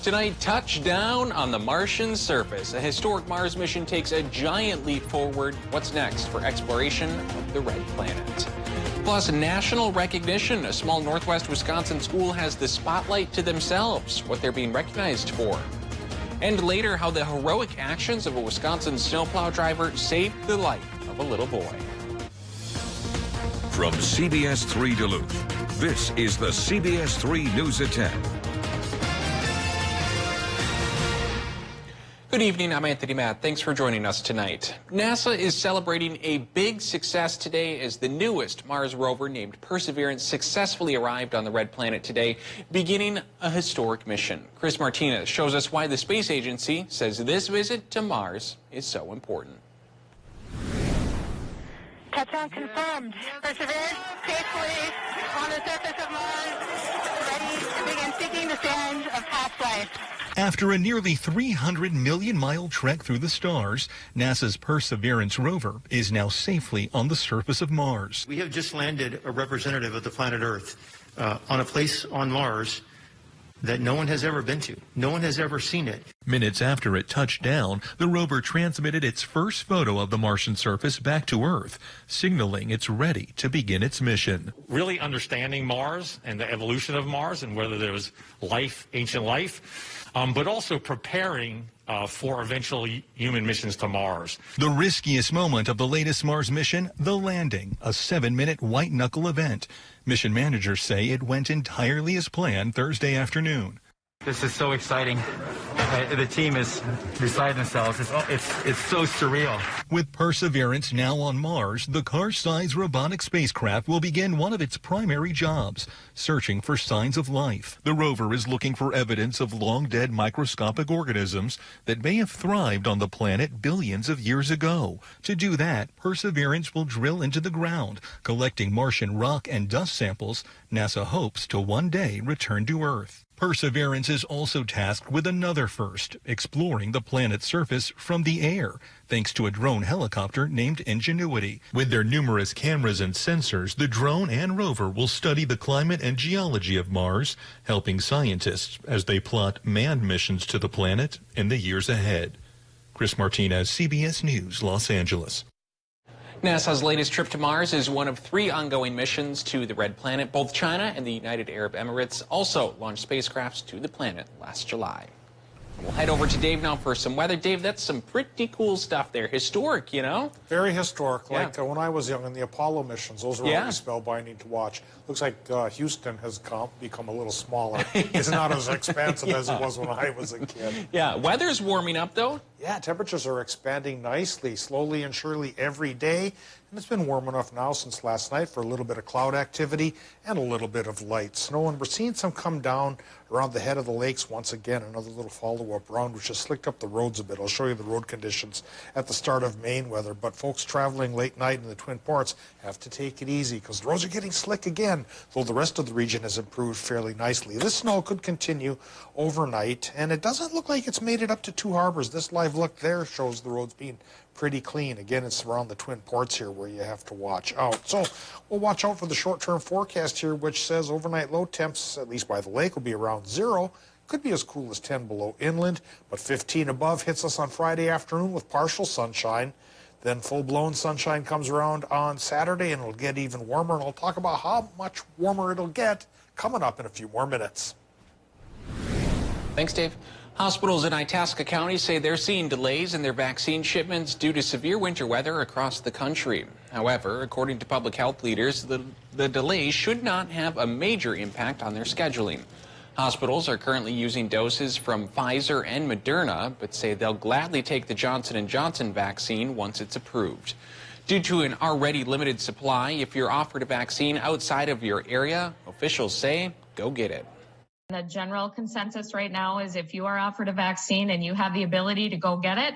Tonight, touchdown on the Martian surface. A historic Mars mission takes a giant leap forward. What's next for exploration of the red planet? Plus, national recognition. A small northwest Wisconsin school has the spotlight to themselves, what they're being recognized for. And later, how the heroic actions of a Wisconsin snowplow driver saved the life of a little boy. From CBS3 Duluth, this is the CBS3 News at 10. Good evening, I'm Anthony Matt. Thanks for joining us tonight. NASA is celebrating a big success today as the newest Mars rover named Perseverance successfully arrived on the red planet today, beginning a historic mission. Chris Martinez shows us why the space agency says this visit to Mars is so important. Touchdown confirmed. Perseverance safely on the surface of Mars, ready to begin seeking the sands of past life. After a nearly 300 million-mile trek through the stars, NASA's Perseverance rover is now safely on the surface of Mars. We have just landed a representative of the planet Earth on a place on Mars that no one has ever been to. No one has ever seen it. Minutes after it touched down, the rover transmitted its first photo of the Martian surface back to Earth, signaling it's ready to begin its mission. Really understanding Mars and the evolution of Mars and whether there was life, ancient life, but also preparing for eventual human missions to Mars. The riskiest moment of the latest Mars mission, the landing, a 7-minute white-knuckle event. Mission managers say it went entirely as planned Thursday afternoon. This is so exciting. The team is beside themselves. It's so surreal. With Perseverance now on Mars, the car-sized robotic spacecraft will begin one of its primary jobs, searching for signs of life. The rover is looking for evidence of long-dead microscopic organisms that may have thrived on the planet billions of years ago. To do that, Perseverance will drill into the ground, collecting Martian rock and dust samples NASA hopes to one day return to Earth. Perseverance is also tasked with another first, exploring the planet's surface from the air, thanks to a drone helicopter named Ingenuity. With their numerous cameras and sensors, the drone and rover will study the climate and geology of Mars, helping scientists as they plot manned missions to the planet in the years ahead. Chris Martinez, CBS News, Los Angeles. NASA's latest trip to Mars is one of 3 ongoing missions to the red planet. Both China and the United Arab Emirates also launched spacecrafts to the planet last July. We'll head over to Dave now for some weather. Dave, that's some pretty cool stuff there. Historic, you know? Very historic. Like when I was young in the Apollo missions, those were always spellbinding to watch. Looks like Houston has become a little smaller. It's not as expansive as it was when I was a kid. Yeah, weather's warming up, though. Yeah, temperatures are expanding nicely, slowly and surely every day. And it's been warm enough now since last night for a little bit of cloud activity and a little bit of light snow. And we're seeing some come down around the head of the lakes once again. Another little follow-up round, which has slicked up the roads a bit. I'll show you the road conditions at the start of Maine weather. But folks traveling late night in the Twin Ports have to take it easy because the roads are getting slick again, though the rest of the region has improved fairly nicely. This snow could continue overnight, and it doesn't look like it's made it up to Two Harbors. This live look there shows the roads being pretty clean. Again, it's around the Twin Ports here where you have to watch out. So we'll watch out for the short-term forecast here, which says overnight low temps, at least by the lake, will be around 0. Could be as cool as 10 below inland, but 15 above hits us on Friday afternoon with partial sunshine. Then full-blown sunshine comes around on Saturday, and it'll get even warmer. And I'll talk about how much warmer it'll get coming up in a few more minutes. Thanks, Dave. Hospitals in Itasca County say they're seeing delays in their vaccine shipments due to severe winter weather across the country. However, according to public health leaders, the delays should not have a major impact on their scheduling. Hospitals are currently using doses from Pfizer and Moderna, but say they'll gladly take the Johnson & Johnson vaccine once it's approved. Due to an already limited supply, if you're offered a vaccine outside of your area, officials say go get it. The general consensus right now is if you are offered a vaccine and you have the ability to go get it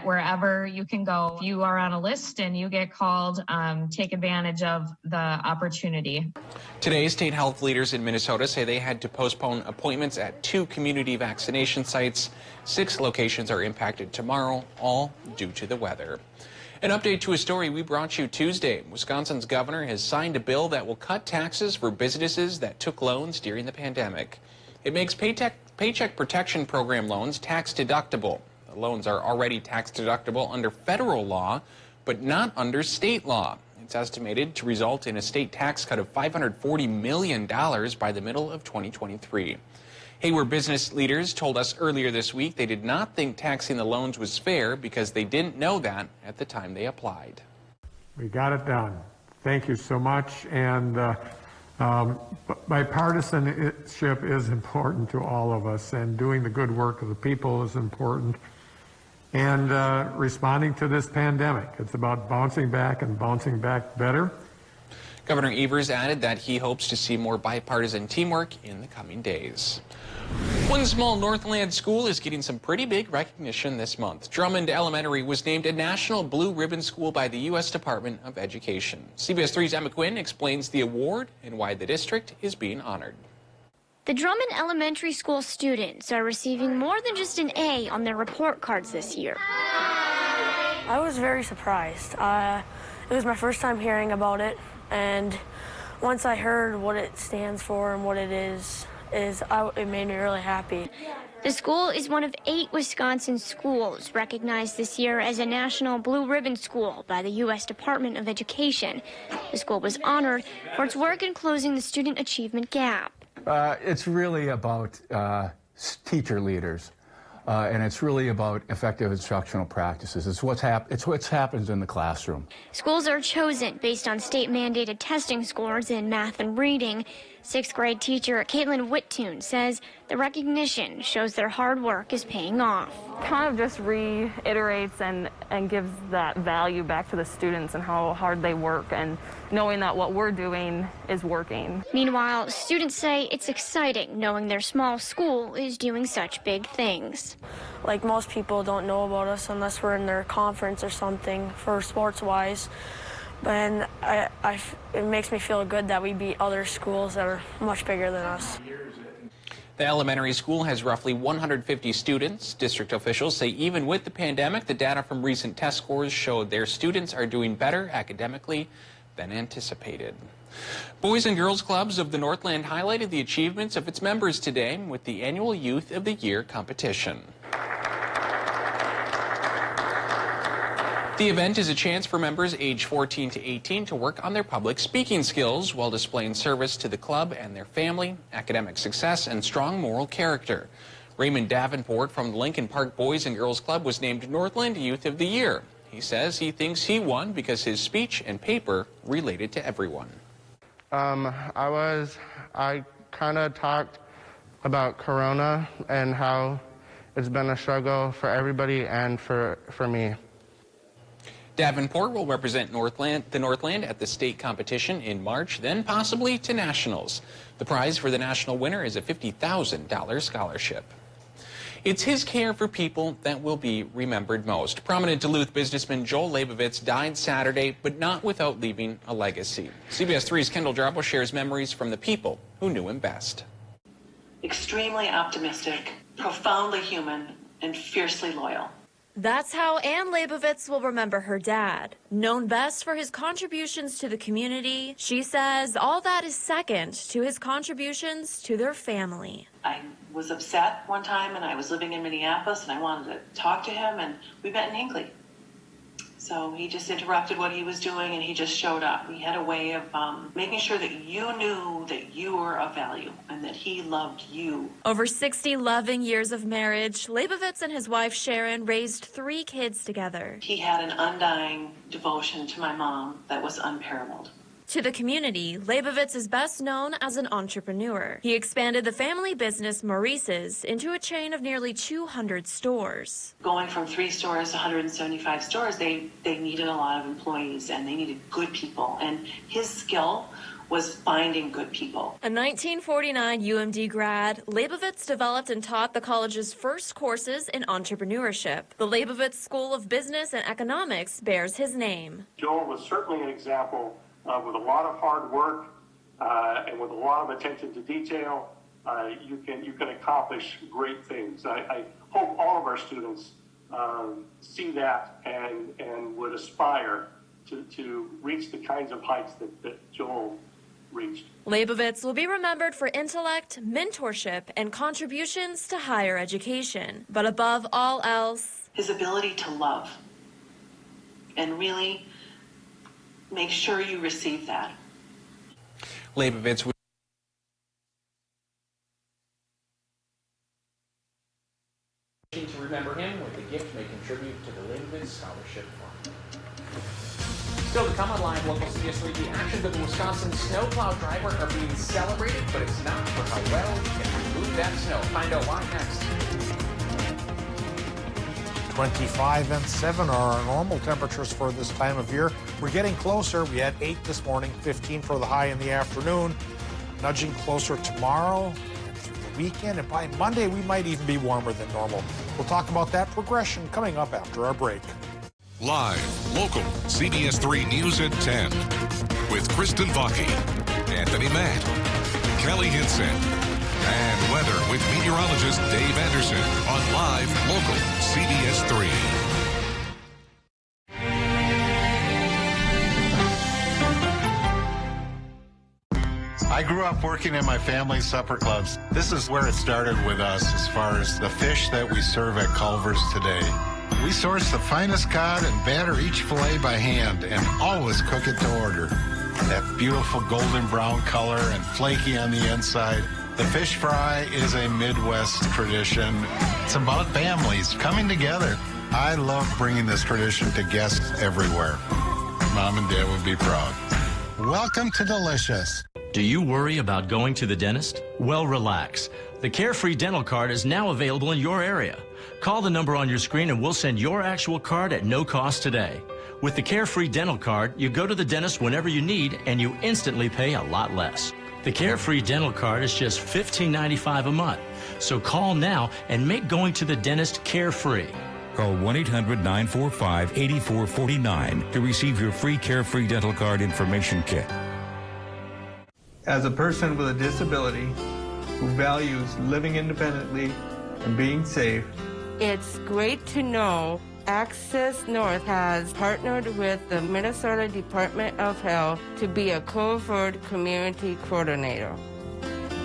wherever you can go. If you are on a list and you get called, take advantage of the opportunity. Today, state health leaders in Minnesota say they had to postpone appointments at 2 community vaccination sites. 6 locations are impacted tomorrow, all due to the weather. An update to a story we brought you Tuesday. Wisconsin's governor has signed a bill that will cut taxes for businesses that took loans during the pandemic. It makes Paycheck Protection Program loans tax deductible. The loans are already tax deductible under federal law, but not under state law. It's estimated to result in a state tax cut of $540 million by the middle of 2023. Hayward business leaders told us earlier this week they did not think taxing the loans was fair because they didn't know that at the time they applied. We got it done. Thank you so much. And bipartisanship is important to all of us, and doing the good work of the people is important. And responding to this pandemic, it's about bouncing back and bouncing back better. Governor Evers added that he hopes to see more bipartisan teamwork in the coming days. One small Northland school is getting some pretty big recognition this month. Drummond Elementary was named a National Blue Ribbon School by the U.S. Department of Education. CBS 3's Emma Quinn explains the award and why the district is being honored. The Drummond Elementary School students are receiving more than just an A on their report cards this year. I was very surprised. It was my first time hearing about it, and once I heard what it stands for and what it is it made me really happy. The school is one of 8 Wisconsin schools recognized this year as a National Blue Ribbon School by the U.S. Department of Education. The school was honored for its work in closing the student achievement gap. It's really about teacher leaders, and it's really about effective instructional practices. It's what happens in the classroom. Schools are chosen based on state-mandated testing scores in math and reading. 6th grade teacher Caitlin Whittoon says the recognition shows their hard work is paying off. Kind of just reiterates and gives that value back to the students and how hard they work and knowing that what we're doing is working. Meanwhile, students say it's exciting knowing their small school is doing such big things. Like, most people don't know about us unless we're in their conference or something for sports-wise. And it makes me feel good that we beat other schools that are much bigger than us. The elementary school has roughly 150 students. District officials say even with the pandemic, the data from recent test scores showed their students are doing better academically than anticipated. Boys and Girls Clubs of the Northland highlighted the achievements of its members today with the annual Youth of the Year competition. The event is a chance for members age 14 to 18 to work on their public speaking skills while displaying service to the club and their family, academic success, and strong moral character. Raymond Davenport from the Lincoln Park Boys and Girls Club was named Northland Youth of the Year. He says he thinks he won because his speech and paper related to everyone. I kind of talked about Corona and how it's been a struggle for everybody and for me. Davenport will represent the Northland at the state competition in March, then possibly to nationals. The prize for the national winner is a $50,000 scholarship. It's his care for people that will be remembered most. Prominent Duluth businessman Joel Leibovitz died Saturday, but not without leaving a legacy. CBS 3's Kendall Jarbo shares memories from the people who knew him best. Extremely optimistic, profoundly human, and fiercely loyal. That's how Ann Leibovitz will remember her dad. Known best for his contributions to the community, she says all that is second to his contributions to their family. I was upset one time, and I was living in Minneapolis, and I wanted to talk to him, and we met in Hinckley. So he just interrupted what he was doing, and he just showed up. He had a way of making sure that you knew that you were of value and that he loved you. Over 60 loving years of marriage, Leibovitz and his wife Sharon raised 3 kids together. He had an undying devotion to my mom that was unparalleled. To the community, Leibovitz is best known as an entrepreneur. He expanded the family business Maurice's into a chain of nearly 200 stores. Going from 3 stores to 175 stores, they needed a lot of employees and they needed good people. And his skill was finding good people. A 1949 UMD grad, Leibovitz developed and taught the college's first courses in entrepreneurship. The Leibovitz School of Business and Economics bears his name. Joel was certainly an example with a lot of hard work and with a lot of attention to detail, you can accomplish great things. I hope all of our students see that and would aspire to reach the kinds of heights that Joel reached. Leibovitz will be remembered for intellect, mentorship, and contributions to higher education. But above all else, his ability to love and really make sure you receive that. Leibovitz would to remember him with the gift may contribute to the Leibovitz Scholarship Fund. Still to come on live local CBS3, the actions of the Wisconsin snowplow driver are being celebrated, but it's not for how well he can remove that snow. Find out why next. 25 and 7 are our normal temperatures for this time of year. We're getting closer. We had 8 this morning, 15 for the high in the afternoon, nudging closer tomorrow and through the weekend. And by Monday, we might even be warmer than normal. We'll talk about that progression coming up after our break. Live, local, CBS3 News at 10 with Kristen Vaki, Anthony Matt, Kelly Hinson, and weather with meteorologist Dave Anderson on Live, local, CBS3. I grew up working in my family's supper clubs. This is where it started with us as far as the fish that we serve at Culver's today. We source the finest cod and batter each fillet by hand and always cook it to order. That beautiful golden brown color and flaky on the inside. The fish fry is a Midwest tradition. It's about families coming together. I love bringing this tradition to guests everywhere. Mom and Dad would be proud. Welcome to Delicious. Do you worry about going to the dentist? Well, relax. The Carefree Dental Card is now available in your area. Call the number on your screen and we'll send your actual card at no cost today. With the Carefree Dental Card, you go to the dentist whenever you need and you instantly pay a lot less. The Carefree Dental Card is just $15.95 a month. So call now and make going to the dentist carefree. Call 1-800-945-8449 to receive your free Carefree Dental Card information kit. As a person with a disability who values living independently and being safe, it's great to know Access North has partnered with the Minnesota Department of Health to be a covert community coordinator.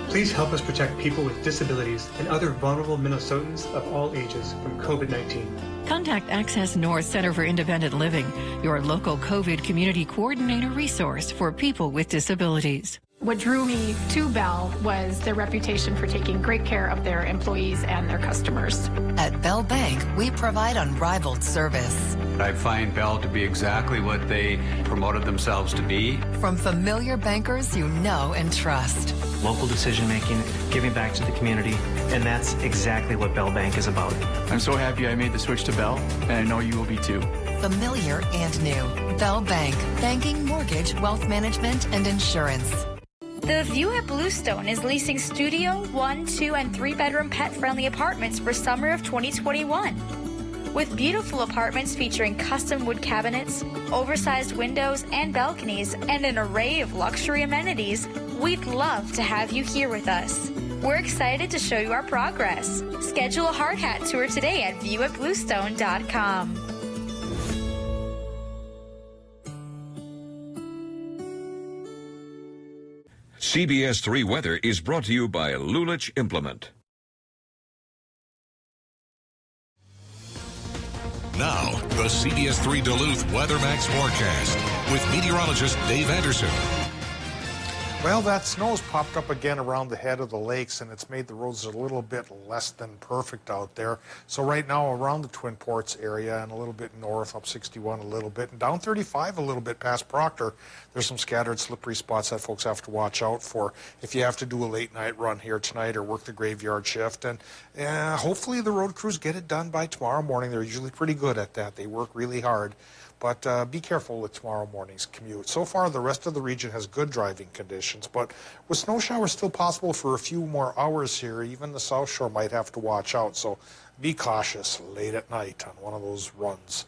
Please help us protect people with disabilities and other vulnerable Minnesotans of all ages from COVID-19. Contact Access North Center for Independent Living, your local COVID community coordinator resource for people with disabilities. What drew me to Bell was their reputation for taking great care of their employees and their customers. At Bell Bank, we provide unrivaled service. I find Bell to be exactly what they promoted themselves to be. From familiar bankers you know and trust. Local decision making, giving back to the community, and that's exactly what Bell Bank is about. I'm so happy I made the switch to Bell, and I know you will be too. Familiar and new. Bell Bank. Banking, mortgage, wealth management, and insurance. The View at Bluestone is leasing studio, 1, 2, and 3-bedroom pet-friendly apartments for summer of 2021. With beautiful apartments featuring custom wood cabinets, oversized windows and balconies, and an array of luxury amenities, we'd love to have you here with us. We're excited to show you our progress. Schedule a hard hat tour today at viewatbluestone.com. CBS3 Weather is brought to you by Lulich Implement. Now, the CBS3 Duluth Weather Max forecast with meteorologist Dave Anderson. Well, that snow's popped up again around the head of the lakes, and it's made the roads a little bit less than perfect out there. So right now around the Twin Ports area and a little bit north, up 61 a little bit, and down 35 a little bit past Proctor, there's some scattered slippery spots that folks have to watch out for if you have to do a late night run here tonight or work the graveyard shift. And hopefully the road crews get it done by tomorrow morning. They're usually pretty good at that. They work really hard. But be careful with tomorrow morning's commute. So far, the rest of the region has good driving conditions, but with snow showers still possible for a few more hours here, even the South Shore might have to watch out. So be cautious late at night on one of those runs.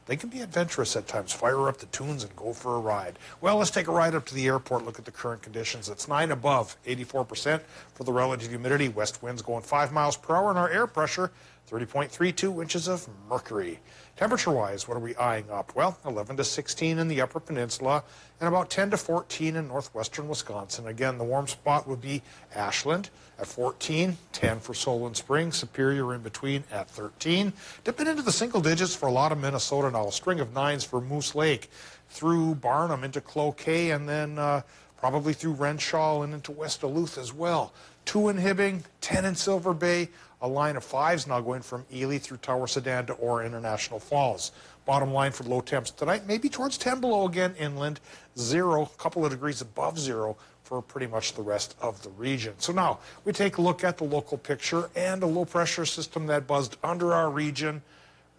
They can be adventurous at times. Fire up the tunes and go for a ride. Well, let's take a ride up to the airport, look at the current conditions. It's 9 above, 84% for the relative humidity. West winds going 5 miles per hour, and our air pressure 30.32 inches of mercury. Temperature-wise, what are we eyeing up? Well, 11 to 16 in the Upper Peninsula and about 10 to 14 in northwestern Wisconsin. Again, the warm spot would be Ashland at 14, 10 for Solon Springs, Superior in between at 13. Dipping into the single digits for a lot of Minnesota now. A string of 9s for Moose Lake through Barnum into Cloquet and then probably through Renshaw and into West Duluth as well. 2 in Hibbing, 10 in Silver Bay. A line of 5s now going from Ely through Tower Sedan to Orr International Falls. Bottom line for low temps tonight, maybe towards 10 below again inland, 0, a couple of degrees above 0 for pretty much the rest of the region. So now we take a look at the local picture, and a low pressure system that buzzed under our region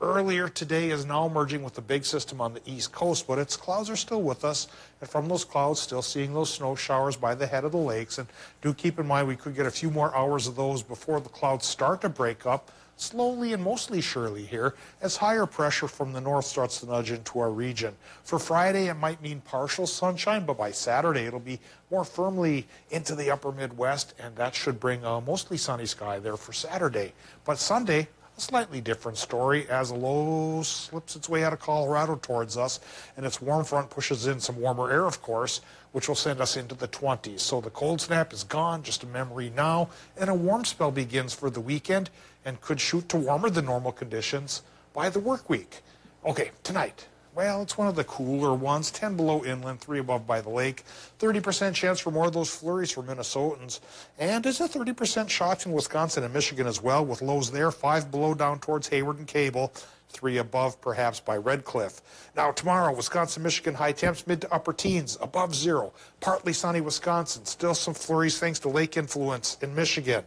earlier today is now merging with the big system on the east coast, but its clouds are still with us, and from those clouds still seeing those snow showers by the head of the lakes. And do keep in mind we could get a few more hours of those before the clouds start to break up slowly and mostly surely here as higher pressure from the north starts to nudge into our region. For Friday, it might mean partial sunshine, but by Saturday, it'll be more firmly into the upper Midwest, and that should bring a mostly sunny sky there for Saturday. But Sunday, a slightly different story as a low slips its way out of Colorado towards us, and its warm front pushes in some warmer air, of course, which will send us into the 20s. So the cold snap is gone, just a memory now, and a warm spell begins for the weekend and could shoot to warmer than normal conditions by the work week. Okay, tonight. Well, it's one of the cooler ones, 10 below inland, 3 above by the lake. 30% chance for more of those flurries for Minnesotans. And there's a 30% shot in Wisconsin and Michigan as well, with lows there, 5 below down towards Hayward and Cable, 3 above perhaps by Red Cliff. Now tomorrow, Wisconsin, Michigan, high temps mid to upper teens, above 0. Partly sunny Wisconsin, still some flurries thanks to lake influence in Michigan.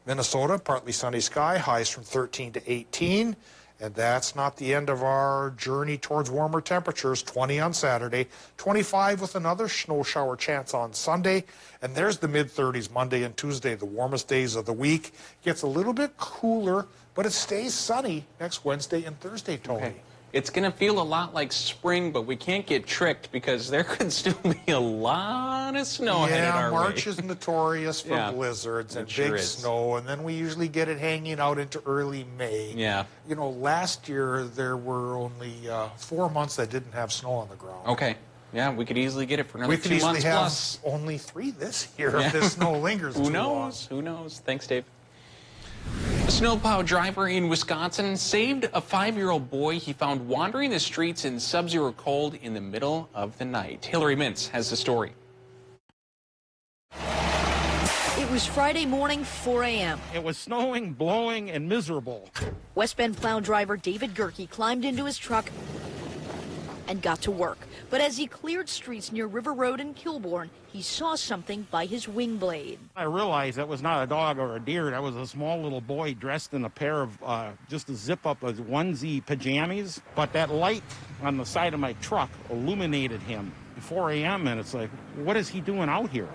Minnesota, partly sunny sky, highs from 13 to 18. And that's not the end of our journey towards warmer temperatures. 20 on Saturday, 25 with another snow shower chance on Sunday. And there's the mid-30s Monday and Tuesday, the warmest days of the week. Gets a little bit cooler, but it stays sunny next Wednesday and Thursday, Tony. Okay. It's going to feel a lot like spring, but we can't get tricked because there could still be a lot of snow headed our way. March is notorious for blizzards and big snow, and then we usually get it hanging out into early May. Yeah. You know, last year there were only 4 months that didn't have snow on the ground. Okay. Yeah, we could easily get it for another 2 months plus. We could easily have only 3 this year if the snow lingers Who knows? Who knows? Thanks, Dave. A snowplow driver in Wisconsin saved a 5-year-old boy he found wandering the streets in sub-zero cold in the middle of the night. Hillary Mintz has the story. It was Friday morning, 4 a.m. It was snowing, blowing, and miserable. West Bend plow driver David Gerke climbed into his truck and got to work. But as he cleared streets near River Road in Kilbourne, he saw something by his wing blade. I realized that was not a dog or a deer. That was a small little boy dressed in a pair of just a zip-up of onesie pajamas. But that light on the side of my truck illuminated him. 4 a.m. and it's like, what is he doing out here?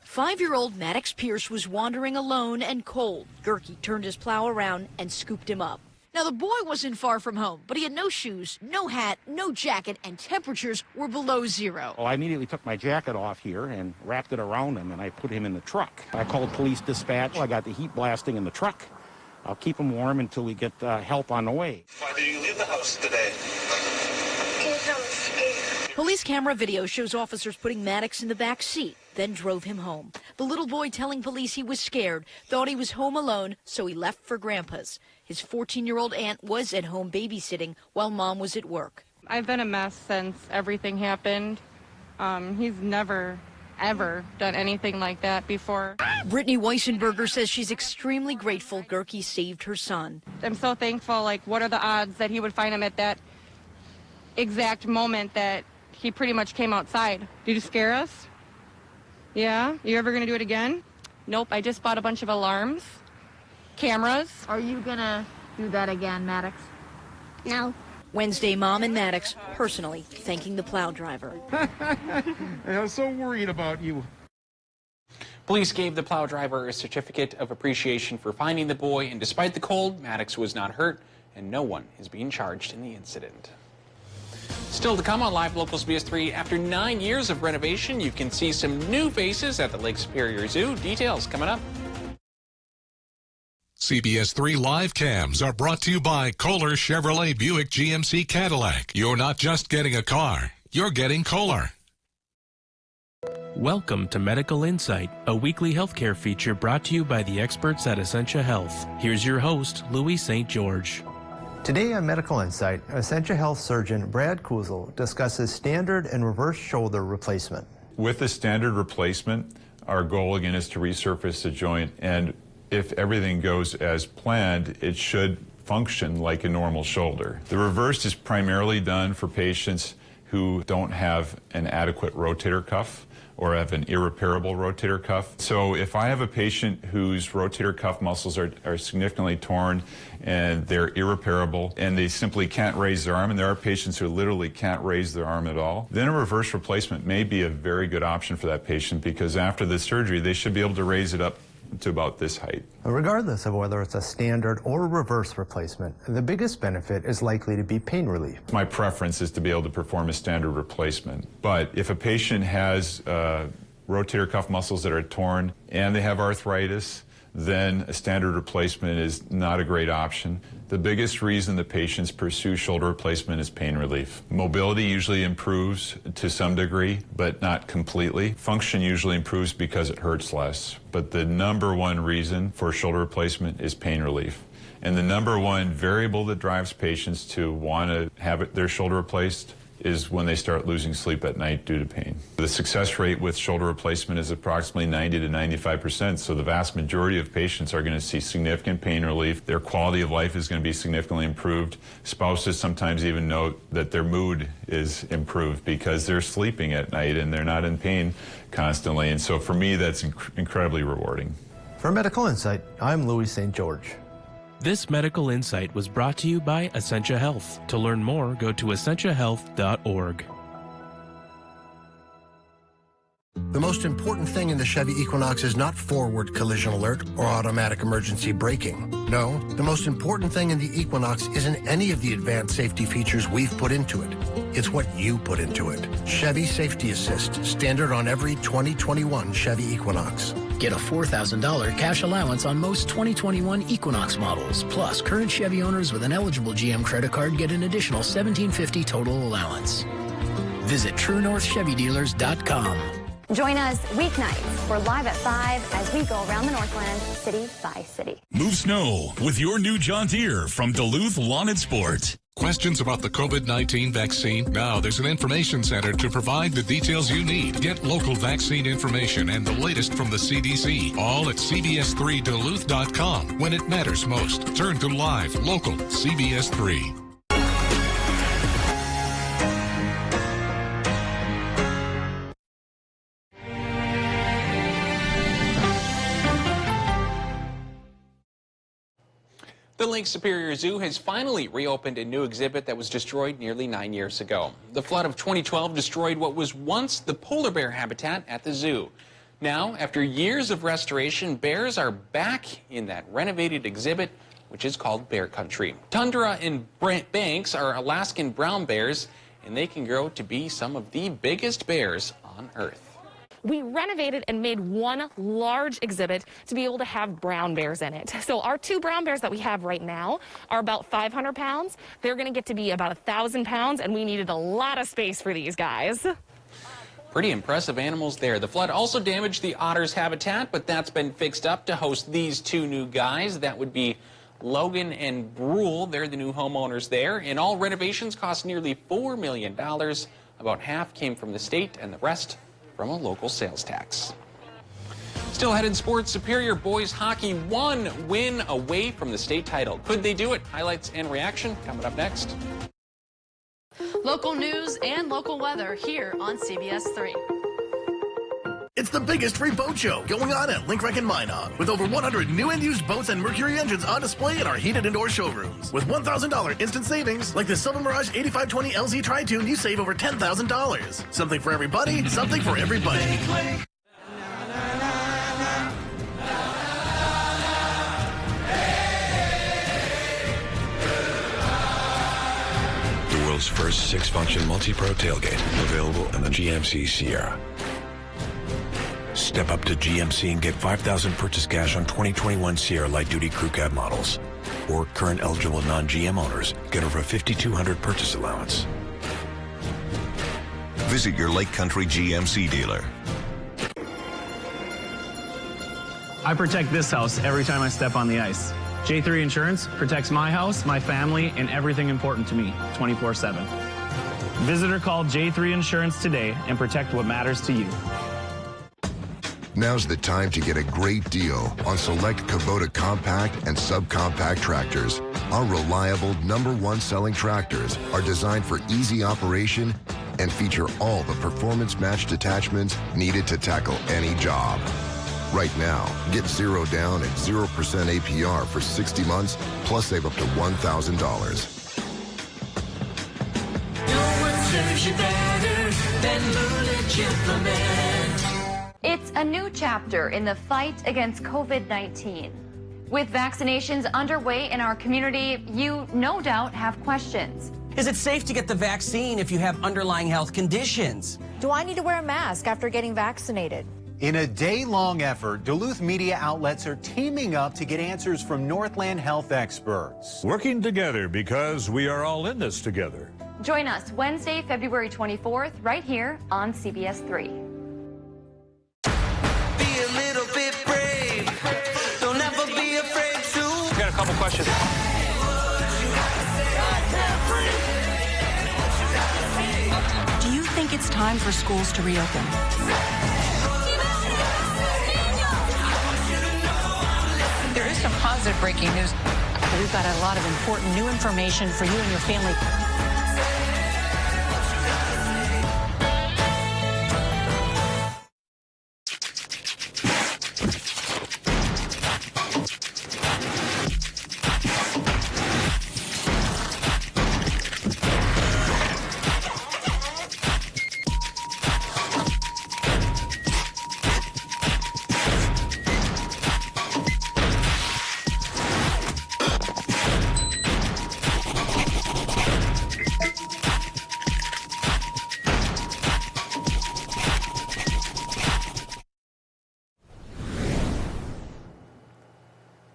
5-year-old Maddox Pierce was wandering alone and cold. Gerke turned his plow around and scooped him up. Now, the boy wasn't far from home, but he had no shoes, no hat, no jacket, and temperatures were below 0. Well, I immediately took my jacket off here and wrapped it around him, and I put him in the truck. I called police dispatch. I got the heat blasting in the truck. I'll keep him warm until we get help on the way. Why did you leave the house today? Because I was scared. Police camera video shows officers putting Maddox in the back seat, then drove him home. The little boy telling police he was scared, thought he was home alone, so he left for Grandpa's. His 14-year-old aunt was at home babysitting while Mom was at work. I've been a mess since everything happened. He's never, ever done anything like that before. Brittany Weissenberger says she's extremely grateful Gerke saved her son. I'm so thankful. Like, what are the odds that he would find him at that exact moment that he pretty much came outside? Did you scare us? Yeah? You ever going to do it again? Nope. I just bought a bunch of alarms. Cameras. Are you gonna do that again, Maddox? No. Wednesday, Mom and Maddox personally thanking the plow driver. I'm so worried about you. Police gave the plow driver a certificate of appreciation for finding the boy, and despite the cold, Maddox was not hurt, and no one is being charged in the incident. Still to come on Live Local CBS3, after 9 years of renovation, you can see some new faces at the Lake Superior Zoo. Details coming up. CBS3 live cams are brought to you by Kohler Chevrolet Buick GMC Cadillac. You're not just getting a car, you're getting Kohler. Welcome to Medical Insight, a weekly healthcare feature brought to you by the experts at Essentia Health. Here's your host, Louis St. George. Today on Medical Insight, Essentia Health surgeon Brad Kuzel discusses standard and reverse shoulder replacement. With the standard replacement, our goal again is to resurface the joint, and if everything goes as planned, it should function like a normal shoulder. The reverse is primarily done for patients who don't have an adequate rotator cuff or have an irreparable rotator cuff. So if I have a patient whose rotator cuff muscles are significantly torn and they're irreparable and they simply can't raise their arm, and there are patients who literally can't raise their arm at all, then a reverse replacement may be a very good option for that patient, because after the surgery they should be able to raise it up to about this height. Regardless of whether it's a standard or reverse replacement, the biggest benefit is likely to be pain relief. My preference is to be able to perform a standard replacement, but if a patient has rotator cuff muscles that are torn and they have arthritis, then a standard replacement is not a great option. The biggest reason the patients pursue shoulder replacement is pain relief. Mobility usually improves to some degree, but not completely. Function usually improves because it hurts less. But the number one reason for shoulder replacement is pain relief. And the number one variable that drives patients to want to have their shoulder replaced is when they start losing sleep at night due to pain. The success rate with shoulder replacement is approximately 90 to 95%, so the vast majority of patients are going to see significant pain relief. Their quality of life is going to be significantly improved. Spouses sometimes even note that their mood is improved because they're sleeping at night and they're not in pain constantly, and so for me that's incredibly rewarding. For Medical Insight, I'm Louis St. George. This Medical Insight was brought to you by Essentia Health. To learn more, go to essentiahealth.org. The most important thing in the Chevy Equinox is not forward collision alert or automatic emergency braking. No, the most important thing in the Equinox isn't any of the advanced safety features we've put into it. It's what you put into it. Chevy Safety Assist, standard on every 2021 Chevy Equinox. Get a $4,000 cash allowance on most 2021 Equinox models. Plus, current Chevy owners with an eligible GM credit card get an additional $1,750 total allowance. Visit TrueNorthChevyDealers.com. Join us weeknights. We're live at 5 as we go around the Northland, city by city. Move snow with your new John Deere from Duluth Lawn and Sport. Questions about the COVID-19 vaccine? Now there's an information center to provide the details you need. Get local vaccine information and the latest from the CDC, all at CBS3Duluth.com. When it matters most, turn to live, local CBS3. The Lake Superior Zoo has finally reopened a new exhibit that was destroyed nearly 9 years ago. The flood of 2012 destroyed what was once the polar bear habitat at the zoo. Now, after years of restoration, bears are back in that renovated exhibit, which is called Bear Country. Tundra and Banks are Alaskan brown bears, and they can grow to be some of the biggest bears on Earth. We renovated and made one large exhibit to be able to have brown bears in it. So our two brown bears that we have right now are about 500 pounds. They're going to get to be about 1,000 pounds, and we needed a lot of space for these guys. Pretty impressive animals there. The flood also damaged the otter's habitat, but that's been fixed up to host these two new guys. That would be Logan and Brule. They're the new homeowners there. And all renovations cost nearly $4 million. About half came from the state and the rest from a local sales tax. Still ahead in sports, Superior boys hockey 1 win away from the state title. Could they do it? Highlights and reaction coming up next. Local news and local weather here on CBS 3. It's the biggest free boat show going on at Link Wreck in Minot, with over 100 new and used boats and Mercury engines on display in our heated indoor showrooms. With $1,000 instant savings, like the Silver Mirage 8520 LZ Tri-Tune, you save over $10,000. Something for everybody, something for everybody. The world's first 6-function multi-pro tailgate, available in the GMC Sierra. Step up to GMC and get $5,000 purchase cash on 2021 Sierra Light Duty Crew Cab models. Or current eligible non-GM owners get over a $5,200 purchase allowance. Visit your Lake Country GMC dealer. I protect this house every time I step on the ice. J3 Insurance protects my house, my family, and everything important to me 24/7. Visit or call J3 Insurance today and protect what matters to you. Now's the time to get a great deal on select Kubota compact and subcompact tractors. Our reliable #1 selling tractors are designed for easy operation and feature all the performance-matched attachments needed to tackle any job. Right now, get 0 down and 0% APR for 60 months, plus save up to $1,000. Serves you better than Lulich Implement. It's a new chapter in the fight against COVID-19. With vaccinations underway in our community, you no doubt have questions. Is it safe to get the vaccine if you have underlying health conditions? Do I need to wear a mask after getting vaccinated? In a day-long effort, Duluth media outlets are teaming up to get answers from Northland health experts. Working together because we are all in this together. Join us Wednesday, February 24th, right here on CBS3. Be a little bit brave. Don't ever be afraid to. We got a couple questions. Do you think it's time for schools to reopen? There is some positive breaking news. We've got a lot of important new information for you and your family.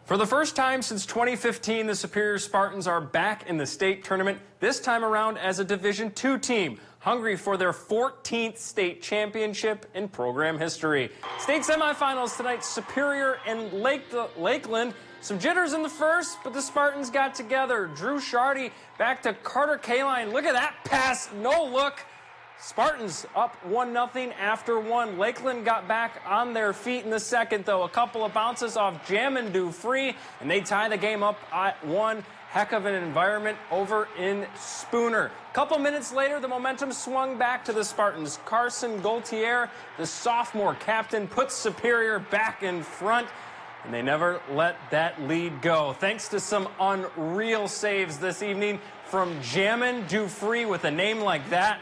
For the first time since 2015, the Superior Spartans are back in the state tournament, this time around as a Division II team, hungry for their 14th state championship in program history. State semifinals tonight, Superior and Lakeland. Some jitters in the first, but the Spartans got together. Drew Shardy back to Carter Kaline. Look at that pass, no look. Spartans up 1-0 after one. Lakeland got back on their feet in the second, though. A couple of bounces off Jammin Dufree, and they tie the game up at one. Heck of an environment over in Spooner. A couple minutes later, the momentum swung back to the Spartans. Carson Gaultier, the sophomore captain, puts Superior back in front, and they never let that lead go. Thanks to some unreal saves this evening from Jammin Dufree. With a name like that,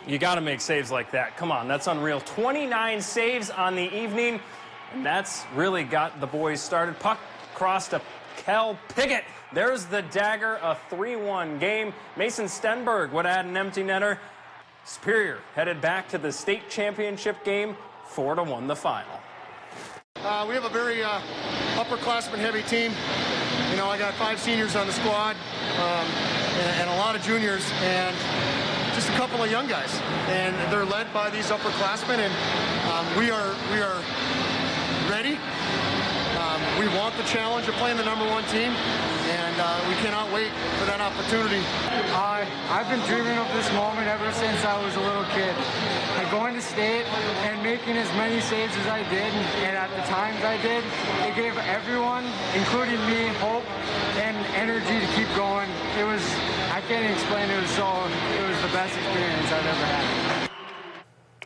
you got to make saves like that. Come on, that's unreal. 29 saves on the evening, and that's really got the boys started. Puck crossed to Kel Piggott. There's the dagger, a 3-1 game. Mason Stenberg would add an empty netter. Superior headed back to the state championship game, 4-1 the final. We have a very upperclassman-heavy team. You know, I got 5 seniors on the squad and a lot of juniors, and just a couple of young guys, and they're led by these upperclassmen, and we are ready. We want the challenge of playing the #1 team, and we cannot wait for that opportunity. I've been dreaming of this moment ever since I was a little kid. Like going to state and making as many saves as I did, and at the times I did, it gave everyone, including me, hope and energy to keep going. It was, I can't even explain it. It was the best experience I've ever had.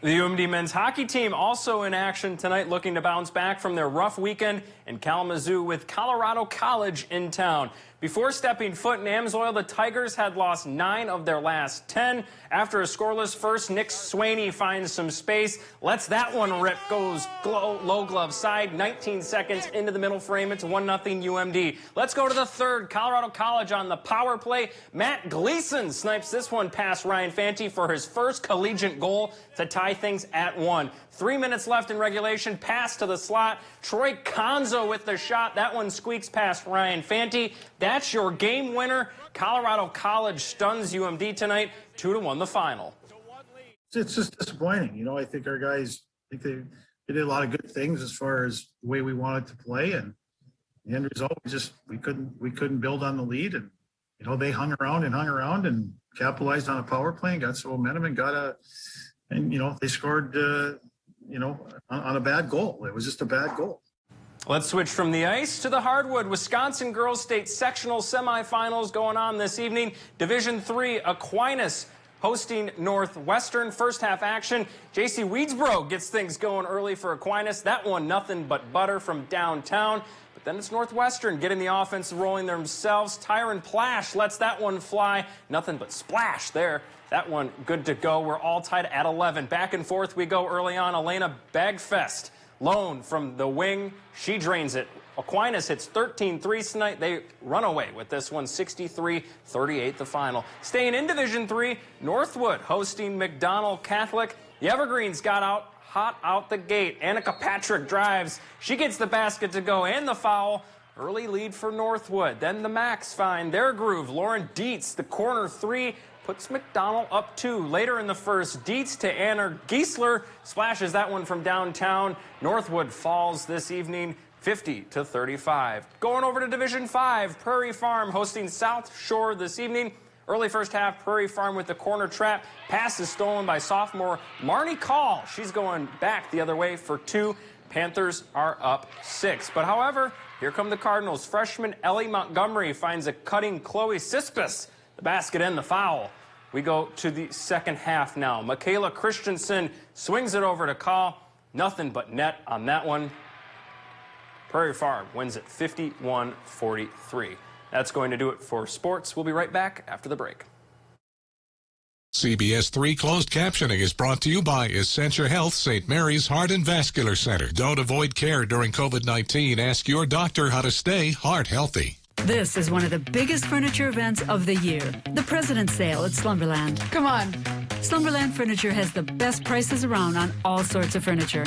The UMD men's hockey team also in action tonight, looking to bounce back from their rough weekend in Kalamazoo with Colorado College in town. Before stepping foot in Amsoil, the Tigers had lost 9 of their last 10. After a scoreless first, Nick Swaney finds some space, lets that one rip, goes low glove side, 19 seconds into the middle frame. It's 1-0 UMD. Let's go to the third. Colorado College on the power play. Matt Gleason snipes this one past Ryan Fanti for his first collegiate goal to tie things at 1. 3 minutes left in regulation. Pass to the slot. Troy Conzo with the shot. That one squeaks past Ryan Fanti. That's your game winner. Colorado College stuns UMD tonight. 2-1 the final. It's just disappointing. You know, I think our guys, I think they did a lot of good things as far as the way we wanted to play, and the end result, we couldn't build on the lead, and you know, they hung around and capitalized on a power play and got some momentum and you know, they scored you know, on a bad goal. It was just a bad goal. Let's switch from the ice to the hardwood. Wisconsin Girls State Sectional Semifinals going on this evening. Division III, Aquinas hosting Northwestern. First half action. J.C. Weedsboro gets things going early for Aquinas. That one nothing but butter from downtown. But then it's Northwestern getting the offense rolling themselves. Tyron Plash lets that one fly. Nothing but splash there. That one good to go. We're all tied at 11. Back and forth we go early on. Elena Bagfest, lone from the wing. She drains it. Aquinas hits 13 threes tonight. They run away with this one, 63-38 the final. Staying in Division III, Northwood hosting McDonald Catholic. The Evergreens got out hot out the gate. Annika Patrick drives. She gets the basket to go and the foul. Early lead for Northwood. Then the Macs find their groove. Lauren Dietz, the corner three, puts McDonald up 2. Later in the first, Dietz to Anna Giesler splashes that one from downtown. Northwood falls this evening, 50-35. Going over to Division 5, Prairie Farm hosting South Shore this evening. Early first half, Prairie Farm with the corner trap. Pass is stolen by sophomore Marnie Call. She's going back the other way for 2. Panthers are up 6. But however, here come the Cardinals. Freshman Ellie Montgomery finds a cutting Chloe Sispis. The basket and the foul. We go to the second half now. Michaela Christensen swings it over to Call. Nothing but net on that one. Prairie Farm wins it 51-43. That's going to do it for sports. We'll be right back after the break. CBS3 Closed Captioning is brought to you by Essentia Health St. Mary's Heart and Vascular Center. Don't avoid care during COVID-19. Ask your doctor how to stay heart healthy. This is one of the biggest furniture events of the year, the President's Sale at Slumberland. Come on. Slumberland Furniture has the best prices around on all sorts of furniture.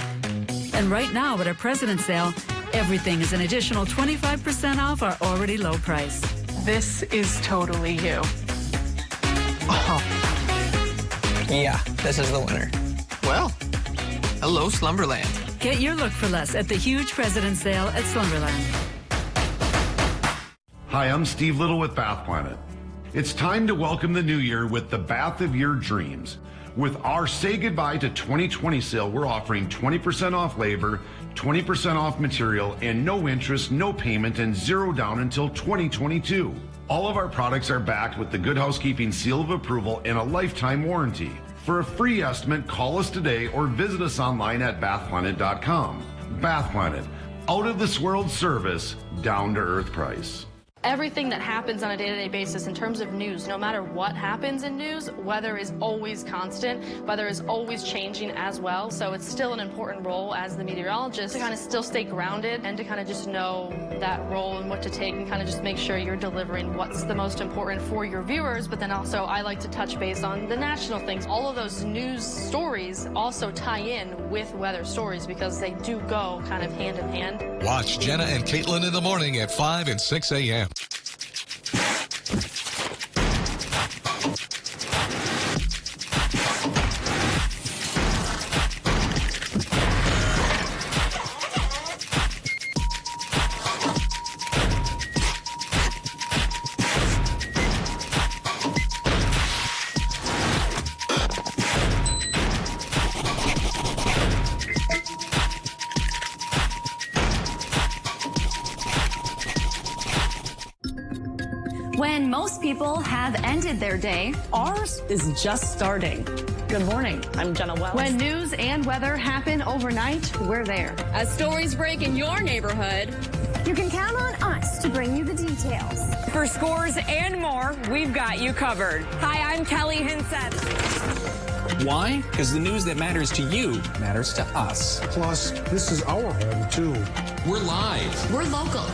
And right now at our President's Sale, everything is an additional 25% off our already low price. This is totally you. Oh. Yeah, this is the winner. Well, hello, Slumberland. Get your look for less at the huge President's Sale at Slumberland. Hi, I'm Steve Little with Bath Planet. It's time to welcome the new year with the bath of your dreams. With our Say Goodbye to 2020 sale, we're offering 20% off labor, 20% off material, and no interest, no payment, and 0 down until 2022. All of our products are backed with the Good Housekeeping seal of approval and a lifetime warranty. For a free estimate, call us today or visit us online at bathplanet.com. Bath Planet, out of this world service, down to earth price. Everything that happens on a day-to-day basis in terms of news, no matter what happens in news, weather is always constant, weather is always changing as well. So it's still an important role as the meteorologist to kind of still stay grounded and to kind of just know that role and what to take and kind of just make sure you're delivering what's the most important for your viewers. But then also I like to touch base on the national things. All of those news stories also tie in with weather stories because they do go kind of hand in hand. Watch Jenna and Caitlin in the morning at 5 and 6 a.m. When most people have ended their day, ours is just starting. Good morning, I'm Jenna Wells. When news and weather happen overnight, we're there. As stories break in your neighborhood, You can count on us to bring you the details. For scores and more, we've got you covered. Hi, I'm Kelly Hinsett. Why? Because the news that matters to you matters to us. Plus, this is our home, too. We're live. We're local.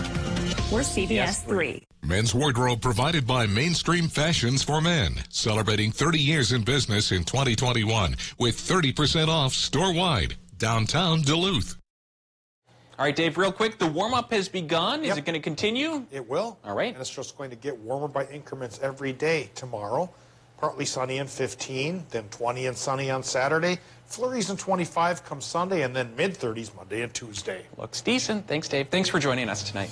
We're CBS3. Men's wardrobe provided by Mainstream Fashions for Men, celebrating 30 years in business in 2021 with 30% off store-wide, downtown Duluth. All right, Dave, real quick, the warm-up has begun. Is it going to continue? It will. All right. And it's just going to get warmer by increments every day tomorrow. Partly sunny and 15, then 20 and sunny on Saturday. Flurries and 25 come Sunday, and then mid-30s Monday and Tuesday. Looks decent. Thanks, Dave. Thanks for joining us tonight.